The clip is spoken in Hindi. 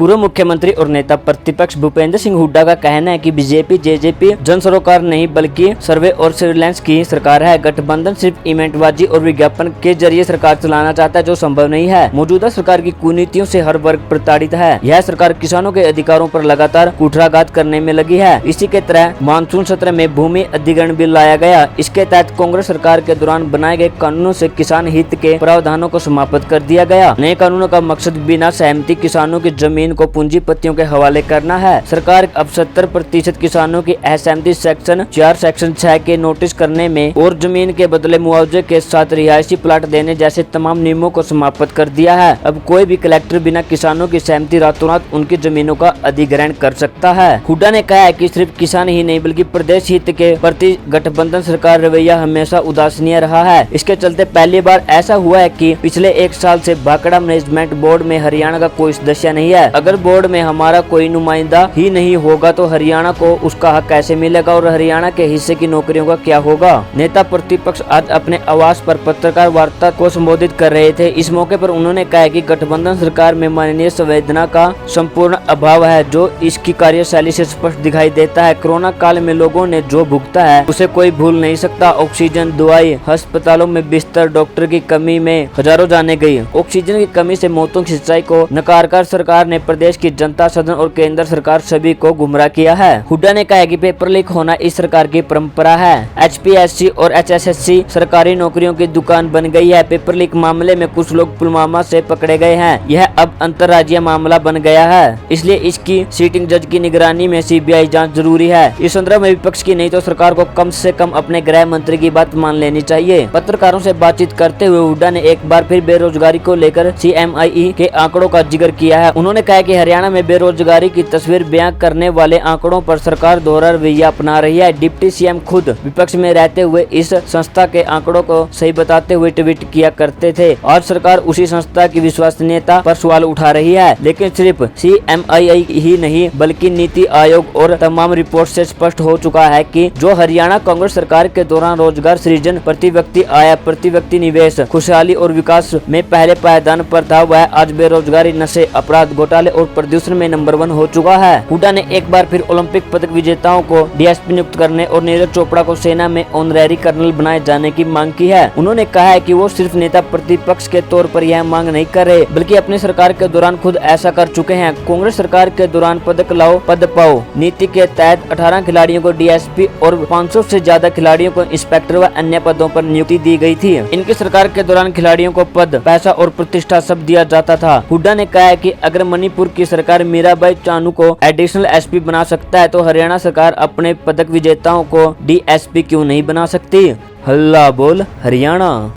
पूर्व मुख्यमंत्री और नेता प्रतिपक्ष भूपेंद्र सिंह हुड्डा का कहना है कि बीजेपी जेजेपी जन सरोकार नहीं बल्कि सर्वे और सर्विलांस की सरकार है। गठबंधन सिर्फ इवेंटबाजी और विज्ञापन के जरिए सरकार चलाना चाहता है, जो संभव नहीं है। मौजूदा सरकार की कुनीतियों से हर वर्ग प्रताड़ित है। यह सरकार किसानों के अधिकारों पर लगातार कुठाराघात करने में लगी है। इसी के तरह मानसून सत्र में भूमि अधिग्रहण बिल लाया गया। इसके तहत कांग्रेस सरकार के दौरान बनाए गए कानूनों से किसान हित के प्रावधानों को समाप्त कर दिया गया। नए कानूनों का मकसद बिना सहमति किसानों की जमीन को पूंजीपतियों के हवाले करना है। सरकार अब 70% किसानों की असहमति सेक्शन 4 सेक्शन 6 के नोटिस करने में और जमीन के बदले मुआवजे के साथ रिहायशी प्लाट देने जैसे तमाम नियमों को समाप्त कर दिया है। अब कोई भी कलेक्टर बिना किसानों की सहमति रातों रात उनकी जमीनों का अधिग्रहण कर सकता है। हुड्डा ने कहा है कि सिर्फ किसान ही नहीं बल्कि प्रदेश हित के प्रति गठबंधन सरकार रवैया हमेशा उदासीन रहा है। इसके चलते पहली बार ऐसा हुआ है कि पिछले 1 साल से भाखड़ा मैनेजमेंट बोर्ड में हरियाणा का कोई सदस्य नहीं है। अगर बोर्ड में हमारा कोई नुमाइंदा ही नहीं होगा तो हरियाणा को उसका हक कैसे मिलेगा और हरियाणा के हिस्से की नौकरियों का क्या होगा। नेता प्रतिपक्ष आज अपने आवास पर पत्रकार वार्ता को संबोधित कर रहे थे। इस मौके पर उन्होंने कहा कि गठबंधन सरकार में मानवीय संवेदना का संपूर्ण अभाव है, जो इसकी कार्यशैली से स्पष्ट दिखाई देता है। कोरोना काल में लोगों ने जो भुगता है उसे कोई भूल नहीं सकता। ऑक्सीजन, दवाई, अस्पतालों में बिस्तर, डॉक्टर की कमी में हजारों जाने गई। ऑक्सीजन की कमी से मौतों की सच्चाई को नकारकर सरकार ने प्रदेश की जनता, सदन और केंद्र सरकार सभी को गुमराह किया है। हुड्डा ने कहा कि पेपर लीक होना इस सरकार की परंपरा है। HPSC और HSSC सरकारी नौकरियों की दुकान बन गई है। पेपर लीक मामले में कुछ लोग पुलवामा से पकड़े गए हैं। यह अब अंतर्राज्यीय मामला बन गया है, इसलिए इसकी सीटिंग जज की निगरानी में CBI जांच जरूरी है। इस संदर्भ में विपक्ष की नहीं तो सरकार को कम से कम अपने गृह मंत्री की बात मान लेनी चाहिए। पत्रकारों से बातचीत करते हुए हुड्डा ने एक बार फिर बेरोजगारी को लेकर CMIE के आंकड़ों का जिक्र किया है। उन्होंने कहा कि हरियाणा में बेरोजगारी की तस्वीर बयां करने वाले आंकड़ों पर सरकार दोहरा रवैया अपना रही है। डिप्टी CM खुद विपक्ष में रहते हुए इस संस्था के आंकड़ों को सही बताते हुए ट्वीट किया करते थे। आज सरकार उसी संस्था की विश्वसनीयता पर सवाल उठा रही है। लेकिन सिर्फ CMIE ही नहीं बल्कि नीति आयोग और तमाम रिपोर्ट से स्पष्ट हो चुका है कि जो हरियाणा कांग्रेस सरकार के दौरान रोजगार सृजन, प्रति व्यक्ति आय, प्रति व्यक्ति निवेश, खुशहाली और विकास में पहले पायदान पर था, वह आज बेरोजगारी, नशे, अपराध, घोटाले और प्रदूषण में नंबर 1 हो चुका है। हुड्डा ने एक बार फिर ओलंपिक पदक विजेताओं को DSP नियुक्त करने और नीरज चोपड़ा को सेना में ऑनरेरी कर्नल बनाए जाने की मांग की है। उन्होंने कहा है कि वो सिर्फ नेता प्रतिपक्ष के तौर पर यह मांग नहीं कर रहे बल्कि अपनी सरकार के दौरान खुद ऐसा कर चुके हैं। कांग्रेस सरकार के दौरान पदक लाओ पद पाओ नीति के तहत 18 खिलाड़ियों को DSP और 500 से ज्यादा खिलाड़ियों को इंस्पेक्टर व अन्य पदों पर नियुक्ति दी गई थी। इनकी सरकार के दौरान खिलाड़ियों को पद, पैसा और प्रतिष्ठा सब दिया जाता था। हुड्डा ने कहा है कि अगर मणिपुर की सरकार मीराबाई चानू को एडिशनल SP बना सकता है तो हरियाणा सरकार अपने पदक विजेताओं को DSP क्यों नहीं बना सकती। हल्ला बोल हरियाणा।